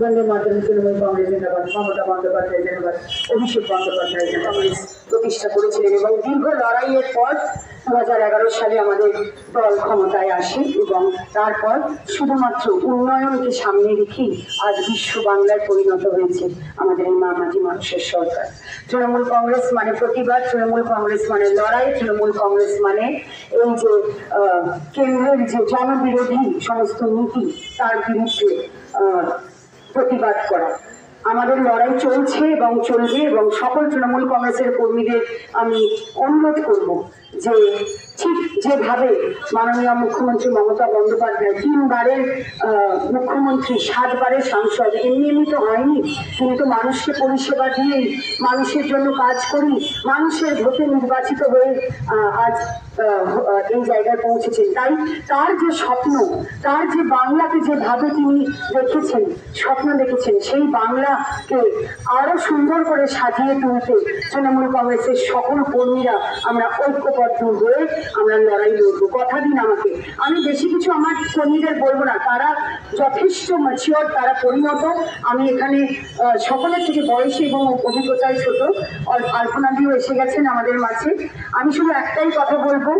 বন্দে মাতরম, তৃণমূল কংগ্রেস জিন্দাবাদ, মমতা বন্দ্যোপাধ্যায় জিন্দাবাদ, অভিষেক বন্দ্যোপাধ্যায় কংগ্রেস প্রতিষ্ঠা করেছিলেন এবং দীর্ঘ লড়াইয়ের পর 2011 সালে আমাদের দল ক্ষমতায় আসে এবং তারপর শুধুমাত্র উন্নয়নকে সামনে রেখেই আজ বিশ্ব বাংলায় পরিণত হয়েছে আমাদের এই মামাটি মানুষের সরকার। তৃণমূল কংগ্রেস মানে প্রতিবাদ, তৃণমূল কংগ্রেস মানে লড়াই, তৃণমূল কংগ্রেস মানে এই যে কেন্দ্রের যে জনবিরোধী সমস্ত নীতি তার বিরুদ্ধে প্রতিবাদ করা। আমাদের লড়াই চলছে এবং চলবে এবং সকল তৃণমূল কংগ্রেসের কর্মীদের আমি অনুরোধ করব যে ঠিক যেভাবে মাননীয় মুখ্যমন্ত্রী মমতা বন্দ্যোপাধ্যায় 3 বারের মুখ্যমন্ত্রী 7 বারের সাংসদ, এমনি তো হয়নি, তিনি তো মানুষকে পরিষেবা দিয়েই মানুষের জন্য কাজ করি মানুষের ভোটে নির্বাচিত হয়ে আজ এই জায়গায় পৌঁছেছেন। তাই তার যে স্বপ্ন, তার যে বাংলাকে যেভাবে তিনি দেখেছেন, স্বপ্ন দেখেছেন, সেই বাংলাকে আরো সুন্দর করে সাজিয়ে তুলতে তৃণমূল কংগ্রেসের সকল কর্মীরা আমরা ঐক্যবদ্ধ হয়ে আমরা লড়াই লড়বো। কথা দিন আমাকে। আমি বেশি কিছু আমার কর্মীদের বলবো না, তারা যথেষ্ট ম্যাচিওর, তারা পরিণত। আমি এখানে সকলের থেকে বয়সী এবং অভিজ্ঞতায় ছোট, আলপনাদিও এসে গেছেন আমাদের মাঝে। আমি শুধু একটাই কথা বলবো,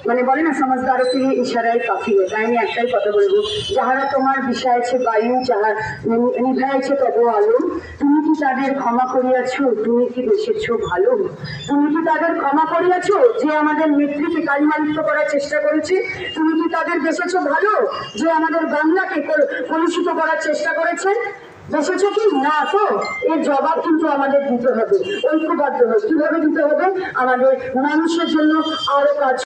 মানে বলে না সমাজদারো কে ইশারায় কাফি হয়, তাই আমি একটাই কথা বলবো, যাহারা তোমার বিষাইছে বায়ু, যাহার নিভাইছে তব আলো, তুমি কি তাদের ক্ষমা করিয়াছ, তুমি কি বেসেছ ভালো? তুমি কি তাদের ক্ষমা করিয়াছ যে আমাদের নেত্রীকে কালিমালিপ্ত করার চেষ্টা করেছে? তুমি কি তাদের বেসেছ ভালো যে আমাদের বাংলাকে কলুষিত করার চেষ্টা করেছে? বেসেছ কি না? তো এর জবাব কিন্তু আমাদের দিতে হবে, ঐক্যবদ্ধ হবে। কিভাবে দিতে হবে? আমাদের মানুষের জন্য আরো কাজ।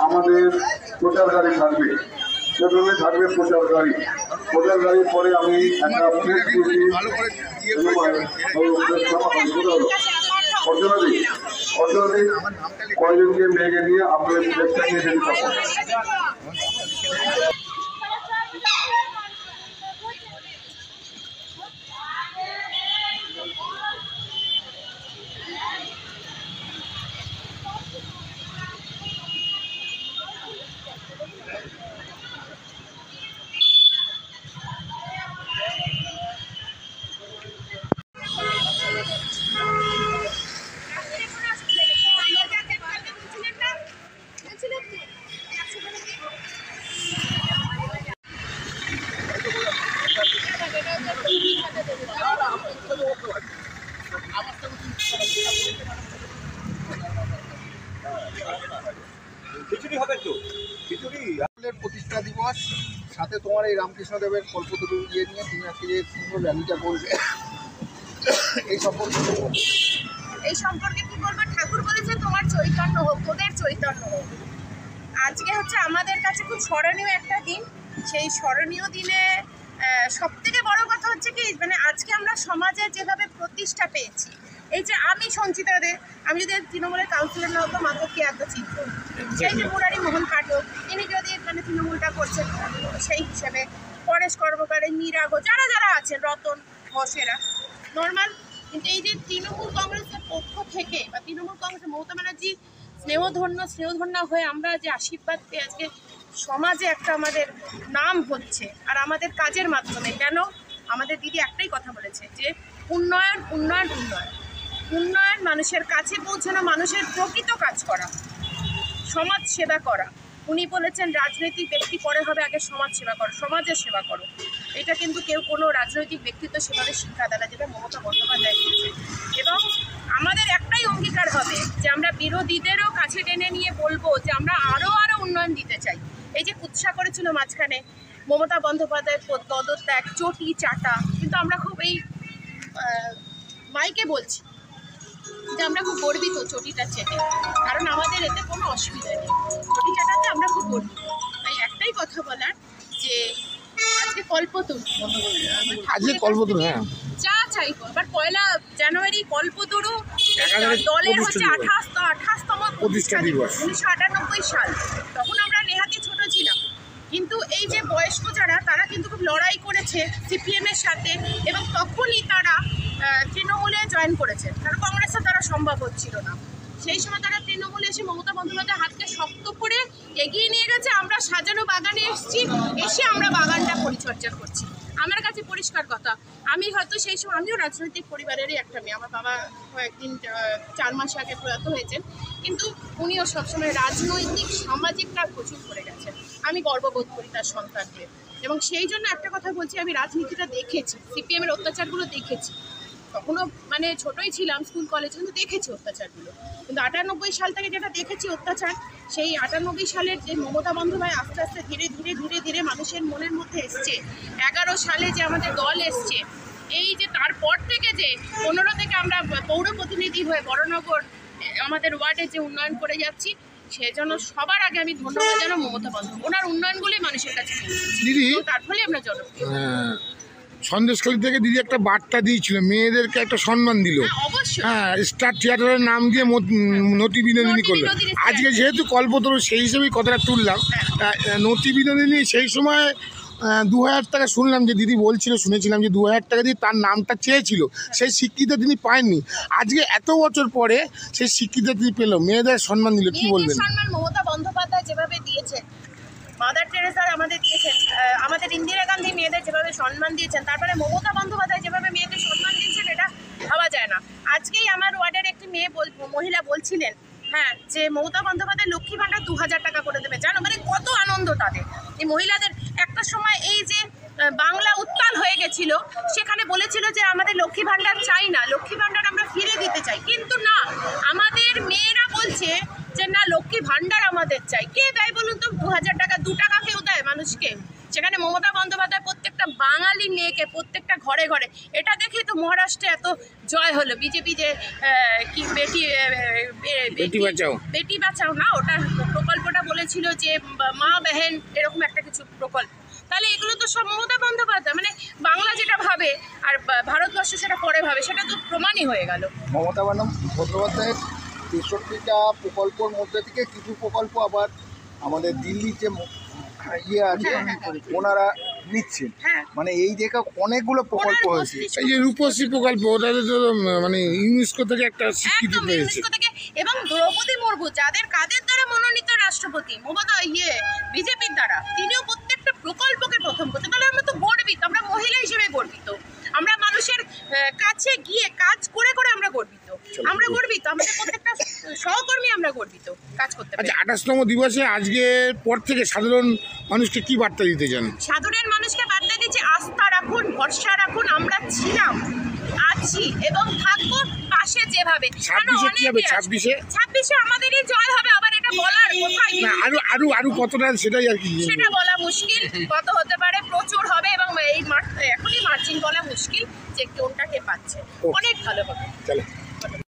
আমাদের প্রচার গাড়ি থাকবে, প্রথমে থাকবে প্রচার গাড়ি। প্রচার গাড়ির পরে আমি একটা প্রেস অর্জনাদি কয়েকজনকে মেয়েকে নিয়ে আপনাদের প্রেসটা নিয়ে যেতে পারবো। প্রতিষ্ঠা দিবস, সাথে তোমার এই রামকৃষ্ণদেবের কল্পতরু ইয়ে নিয়ে তুমি আজকে যে সুন্দর র্যালিটা করবে, এই সম্পর্কে কি বলবো? ঠাকুর বলেছে তোমার চৈতন্য হোক, তোদের চৈতন্য হোক। আজকে হচ্ছে আমাদের কাছে খুব স্মরণীয় একটা দিন। সেই স্মরণীয় দিনে সব থেকে বড় কথা হচ্ছে কি, মানে আজকে আমরা সমাজে যেভাবে প্রতিষ্ঠা পেয়েছি, এই যে আমি সঞ্চিতা দে, আমি যদি তৃণমূলের কাউন্সিলর না হতো মাত্র কি এত চিত্র, সেই যে মুরারি মোহন পাঠক, ইনি যদি মানে তৃণমূলটা করছেন সেই হিসেবে, পরেশ কর্মকার, মীরা ঘোষ, যারা যারা আছেন, রতন ঘোষেরা নর্মাল। কিন্তু এই যে তৃণমূল কংগ্রেসের পক্ষ থেকে বা তৃণমূল কংগ্রেসের মমতা ব্যানার্জি স্নেহধন্য হয়ে আমরা যে আশীর্বাদ পেয়ে আজকে সমাজে একটা আমাদের নাম হচ্ছে, আর আমাদের কাজের মাধ্যমে। কেন? আমাদের দিদি একটাই কথা বলেছে যে উন্নয়ন উন্নয়ন উন্নয়ন উন্নয়ন, মানুষের কাছে পৌঁছানো, মানুষের প্রকৃত কাজ করা, সমাজ সেবা করা। উনি বলেছেন রাজনৈতিক ব্যক্তি পরে হবে, আগে সমাজ সেবা করো, সমাজের সেবা করো। এটা কিন্তু কেউ কোনো রাজনৈতিক ব্যক্তিত্ব সেভাবে শিক্ষা দেয় না, যেটা মমতা বন্দ্যোপাধ্যায় দিয়েছে। এবং আমাদের একটাই অঙ্গীকার হবে যে আমরা বিরোধীদেরও কাছে টেনে নিয়ে বলবো যে আমরা আরও উন্নয়ন দিতে চাই। এই যে উৎসাহ করেছিল মাঝখানে মমতা বন্দ্যোপাধ্যায়ের পদত্যাগ, চটি চাটা, কিন্তু আমরা খুব এই মাইকে বলছি যে আমরা খুব গর্বিত চটিটা চেটে, কারণ আমাদের এতে কোনো অসুবিধা নেই। চটি চাটাতে আমরা খুব গর্বিত। তাই একটাই কথা বলার যে আজকে কল্পতরু, যা চাইবো এবার 1 জানুয়ারি কল্পতরু দলের হচ্ছে 28তম প্রতিষ্ঠা দিবস, 1998 সাল। তখন আমরা নেহাতি ছোট ছিলাম। কিন্তু এই যে বয়স্ক যারা, তারা কিন্তু খুব লড়াই করেছে সিপিএমের সাথে, এবং তখনই তারা তৃণমূলে জয়েন করেছে, কারণ কংগ্রেসে তারা সম্ভব হচ্ছিল না। সেই সময় তারা তৃণমূলে এসে মমতা বন্দ্যোপাধ্যায় হাতকে শক্ত করে এগিয়ে নিয়ে গেছে। আমরা সাজানো বাগানে এসে আমরা বাগানটা পরিচর্যা করছি। আমার কাছে পরিষ্কার কথা, আমি হয়তো সেই সময়, আমিও রাজনৈতিক পরিবারেরই একটা মেয়ে। আমার বাবা কয়েকদিন 4 মাস আগে প্রয়াত হয়েছেন, কিন্তু উনিও সবসময় রাজনৈতিক সামাজিক কাজ প্রচুর করে গেছেন। আমি গর্ববোধ করি তার সন্তানকে, এবং সেই জন্য একটা কথা বলছি, আমি রাজনীতিটা দেখেছি, সিপিএমের অত্যাচারগুলো দেখেছি। তখনও মানে ছোটই ছিলাম, স্কুল কলেজ, কিন্তু দেখেছি অত্যাচারগুলো। কিন্তু 98 সাল থেকে যেটা দেখেছি অত্যাচার, সেই 98 সালের যে মমতা বন্দ্যোপাধ্যায় আস্তে আস্তে ধীরে ধীরে ধীরে ধীরে মানুষের মনের মধ্যে এসছে, 11 সালে যে আমাদের দল এসছে, এই যে তারপর থেকে যে 15 থেকে আমরা পৌর প্রতিনিধি হয়ে বড়নগর আমাদের ওয়ার্ডে যে উন্নয়ন করে যাচ্ছি, সেজন্য সবার আগে আমি ধন্যবাদ জানাই মমতা বন্দ্যোপাধ্যায়। ওনার উন্নয়নগুলি মানুষের কাছে দিদি, তার ফলে আমরা জনপ্রিয়। সন্দেশখালী থেকে দিদি একটা বার্তা দিয়েছিল, মেয়েদেরকে একটা সম্মান দিল। অবশ্যই। হ্যাঁ, স্টার থিয়েটারের নাম দিয়ে নতি বিনোদিনী করলো। আজকে যেহেতু কল্পতরু, সেই হিসেবেই কথাটা তুললাম। নতি বিনোদিনী সেই সময় 2000 টাকা শুনলাম যে দিদি বলছিল, শুনেছিলাম যে 2000 টাকা দিয়ে তার নামটা চেয়েছিল, সেই স্বীকৃতি তিনি পায়নি। আজকে এত বছর পরে সেই স্বীকৃতি তিনি পেল, মেয়েদের সম্মান দিল, কি বলবেন? সম্মান মমতা বন্দ্যোপাধ্যায় যেভাবে দিয়েছেন, মাদার টেরেসা আমাদের দিয়েছেন, আমাদের ইন্দিরা গান্ধী মেয়েদের যেভাবে সম্মান দিয়েছেন, তারপরে মমতা বন্দ্যোপাধ্যায় যেভাবে মেয়েদের সম্মান দিয়েছেন, এটা ভাবা যায় না। আজকেই আমার ওয়ার্ডের একটি মহিলা বলছিলেন, হ্যাঁ, যে মমতা বন্দ্যোপাধ্যায় লক্ষ্মী ভাণ্ডার 2000 টাকা করে দেবে। জানো মানে কত আনন্দ তাদের, এই মহিলাদের। একটা সময় এই যে বাংলা উত্তাল হয়ে গেছিল, সেখানে বলেছিল যে আমাদের লক্ষ্মী ভাণ্ডার চাই না, লক্ষ্মী ভাণ্ডার আমরা ফিরে দিতে চাই। কিন্তু না, আমাদের মেয়েরা বলছে যে না, লক্ষ্মী ভাণ্ডার আমাদের চাই। কে দেয় বলুন তো 2000 টাকা? 2 টাকা কেউ দেয় মানুষকে? সেখানে মমতা বন্দ্যোপাধ্যায় প্রত্যেকটা বাঙালি মেয়েকে প্রত্যেকটা ঘরে ঘরে, এটা দেখেই তো মহারাষ্ট্রে এত জয় হলো। বিজেপি যে কি বেটি বাঁচাও না, ওটা প্রকল্পটা বলেছিল যে মা বেহেন, এরকম একটা কিছু প্রকল্প। তাহলে এগুলো তো সব মমতা বন্দ্যোপাধ্যায়, মানে বাংলা যেটা ভাবে আর ভারতবর্ষ সেটা পরে ভাবে, সেটা তো প্রমাণই হয়ে গেল। মমতা বন্দ্যোপাধ্যায়ের 63টা প্রকল্পর মধ্যে থেকে কিছু প্রকল্প আবার আমাদের দিল্লির যে ইয়ে আছে ওনারা নিচ্ছেন। মানে এই জায়গা অনেকগুলো প্রকল্প হয়েছে। এই যে রূপশ্রী প্রকল্প, ওটাতে তো মানে ইউনেস্কো থেকে একটা স্বীকৃতি পেয়েছে। এবং দ্রৌপদী মুর্মু, যাদের কাদের দ্বারা মনোনীত রাষ্ট্রপতি, মমতা বিজেপির দ্বারা, তিনিও প্রত্যেকটা প্রকল্পকে প্রথম করছে। তাহলে আমরা তো গর্বিত, আমরা মহিলা হিসেবে গর্বিত, আমরা মানুষের কাছে গিয়ে কাজ করে করে আমরা গর্বিত, আমরা গর্বিত, আমাদের প্রত্যেকটা সহকর্মী আমরা গর্বিত কাজ করতে পারি। আচ্ছা, 28তম দিবসে আজকের পর থেকে সাধারণ মানুষকে কি বার্তা দিতে চান? সাধারণ মানুষকে বার্তা দিচ্ছে, আস্থা রাখুন, ভরসা রাখুন, আমরা ছিলাম, আছি এবং থাকবো পাশে যেভাবে। 26-এ আমাদেরই জয় হবে, আবার এটা বলার কোথায় না, আরো কতটা সেটাই আর কি, সেটা বলা মুশকিল। কত হতে পারে, প্রচুর হবে, এবং এই এখনই মার্জিন বলা মুশকিল যে কোনটাকে পাচ্ছে। অনেক ভালো হবে।